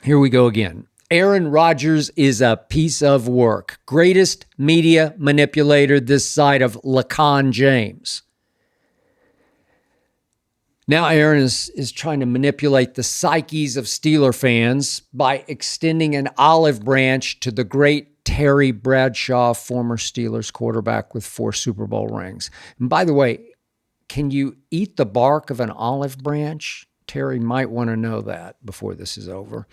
Here we go again. Aaron Rodgers is a piece of work. Greatest media manipulator this side of LeCon James. Now Aaron is trying to manipulate the psyches of Steeler fans by extending an olive branch to the great Terry Bradshaw, former Steelers quarterback with 4 Super Bowl rings. And by the way, can you eat the bark of an olive branch? Terry might want to know that before this is over.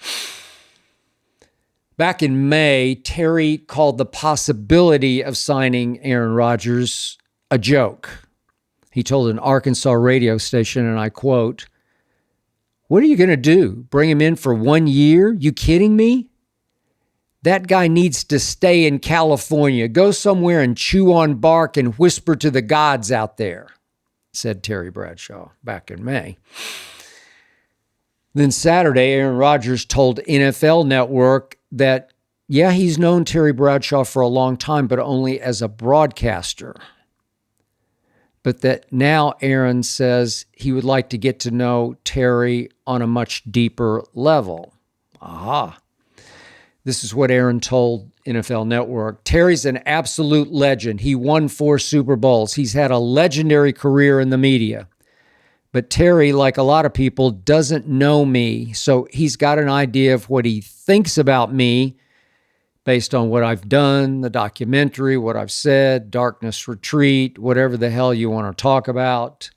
Back in May, Terry called the possibility of signing Aaron Rodgers a joke. He told an Arkansas radio station, and I quote, "What are you going to do? Bring him in for 1 year? You kidding me? That guy needs to stay in California. Go somewhere and chew on bark and whisper to the gods out there," said Terry Bradshaw back in May. Then Saturday, Aaron Rodgers told NFL Network that, yeah, he's known Terry Bradshaw for a long time, but only as a broadcaster. But that now Aaron says he would like to get to know Terry on a much deeper level. Aha. This is what Aaron told NFL Network. "Terry's an absolute legend. He won 4 Super Bowls. He's had a legendary career in the media. But Terry, like a lot of people, doesn't know me, so he's got an idea of what he thinks about me based on what I've done, the documentary, what I've said, Darkness Retreat, whatever the hell you want to talk about."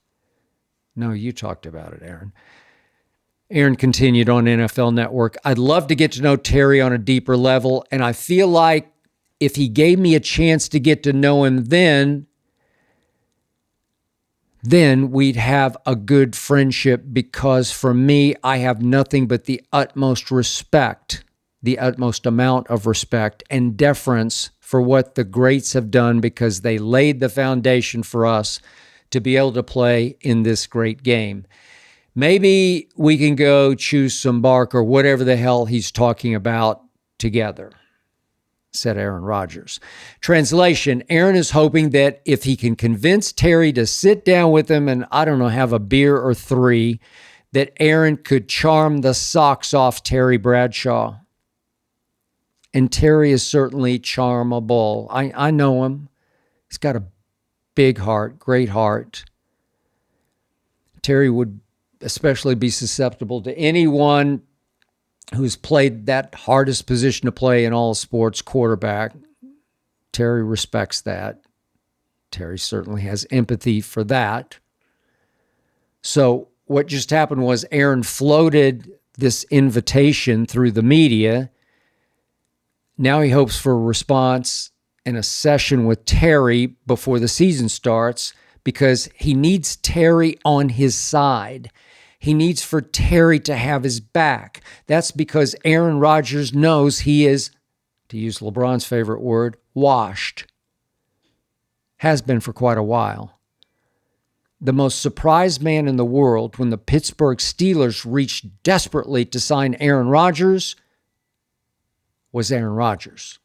No, you talked about it, Aaron. Aaron continued on NFL Network, "I'd love to get to know Terry on a deeper level, and I feel like if he gave me a chance to get to know him then we'd have a good friendship, because for me, I have nothing but the utmost respect, the utmost amount of respect and deference for what the greats have done, because they laid the foundation for us to be able to play in this great game. Maybe we can go chew some bark," or whatever the hell he's talking about, "together," said Aaron Rodgers. Translation, Aaron is hoping that if he can convince Terry to sit down with him and, I don't know, have a beer or 3, that Aaron could charm the socks off Terry Bradshaw. And Terry is certainly charmable. I know him. He's got a big heart, great heart. Terry would especially be susceptible to anyone who's played that hardest position to play in all sports, quarterback. Terry respects that. Terry certainly has empathy for that. So what just happened was Aaron floated this invitation through the media. Now he hopes for a response and a session with Terry before the season starts, because he needs Terry on his side. He needs for Terry to have his back. That's because Aaron Rodgers knows he is, to use LeBron's favorite word, washed. Has been for quite a while. The most surprised man in the world when the Pittsburgh Steelers reached desperately to sign Aaron Rodgers was Aaron Rodgers.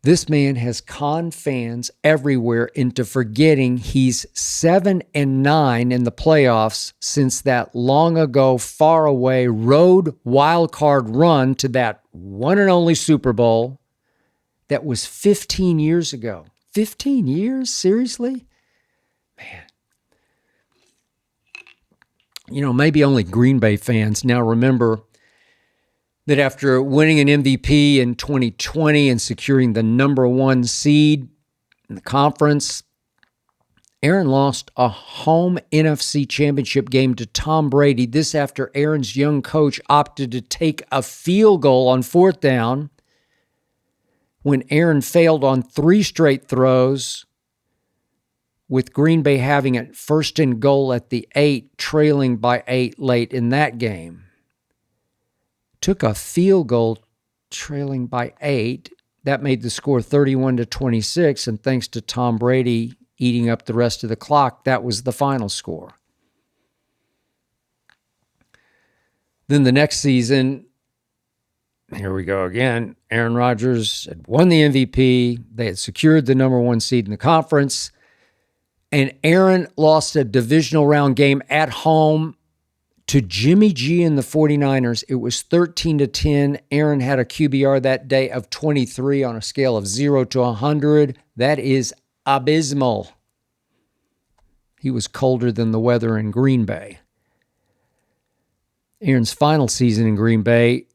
This man has conned fans everywhere into forgetting he's 7-9 in the playoffs since that long ago, far away road wildcard run to that one and only Super Bowl that was 15 years ago. 15 years? Seriously? Man. You know, maybe only Green Bay fans now remember that after winning an MVP in 2020 and securing the number 1 seed in the conference, Aaron lost a home NFC championship game to Tom Brady. This after Aaron's young coach opted to take a field goal on 4th down when Aaron failed on 3 straight throws, with Green Bay having it 1st and goal at the 8, trailing by 8 late in that game. Took a field goal trailing by 8. That made the score 31-26, and thanks to Tom Brady eating up the rest of the clock, that was the final score. Then the next season, here we go again, Aaron Rodgers had won the MVP. They had secured the number 1 seed in the conference, and Aaron lost a divisional round game at home to Jimmy G and the 49ers, it was 13-10. Aaron had a QBR that day of 23 on a scale of 0 to 100. That is abysmal. He was colder than the weather in Green Bay. Aaron's final season in Green Bay,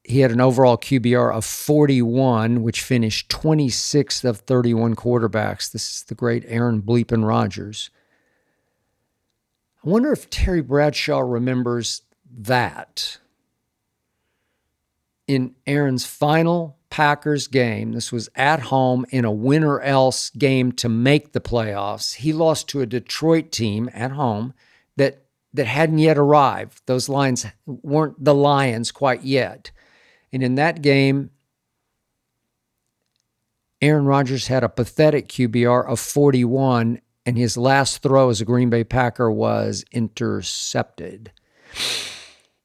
he had an overall QBR of 41, which finished 26th of 31 quarterbacks. This is the great Aaron bleepin' Rodgers. I wonder if Terry Bradshaw remembers that. In Aaron's final Packers game, this was at home in a win-or-else game to make the playoffs. He lost to a Detroit team at home that hadn't yet arrived. Those Lions weren't the Lions quite yet. And in that game, Aaron Rodgers had a pathetic QBR of 41, and his last throw as a Green Bay Packer was intercepted.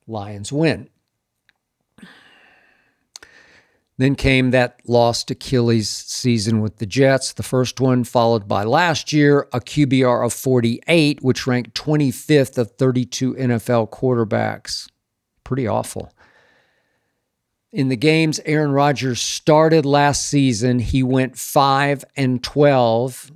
Lions win. Then came that lost Achilles season with the Jets, the first one, followed by last year, a QBR of 48, which ranked 25th of 32 NFL quarterbacks. Pretty awful. In the games Aaron Rodgers started last season, he went 5-12,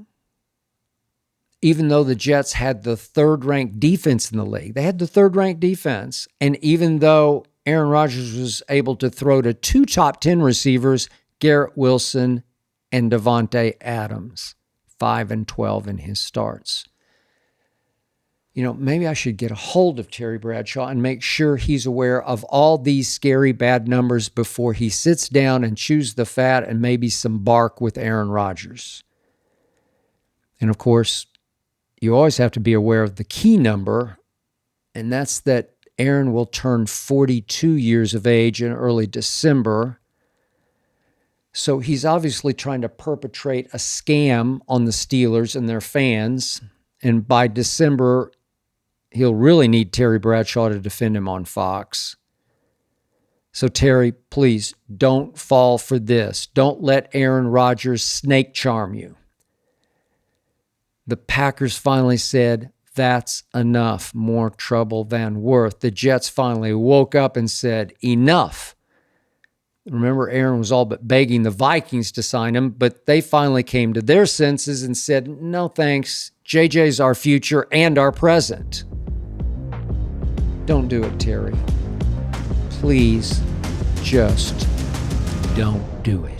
even though the Jets had the third-ranked defense in the league. They had the third-ranked defense, and even though Aaron Rodgers was able to throw to two top 10 receivers, Garrett Wilson and Davante Adams, 5-12 in his starts. You know, maybe I should get a hold of Terry Bradshaw and make sure he's aware of all these scary bad numbers before he sits down and chews the fat and maybe some bark with Aaron Rodgers. And of course, you always have to be aware of the key number, and that's that Aaron will turn 42 years of age in early December. So he's obviously trying to perpetrate a scam on the Steelers and their fans. And by December, he'll really need Terry Bradshaw to defend him on Fox. So Terry, please don't fall for this. Don't let Aaron Rodgers snake charm you. The Packers finally said, that's enough, more trouble than worth. The Jets finally woke up and said, enough. Remember, Aaron was all but begging the Vikings to sign him, but they finally came to their senses and said, no thanks, JJ's our future and our present. Don't do it, Terry. Please, just don't do it.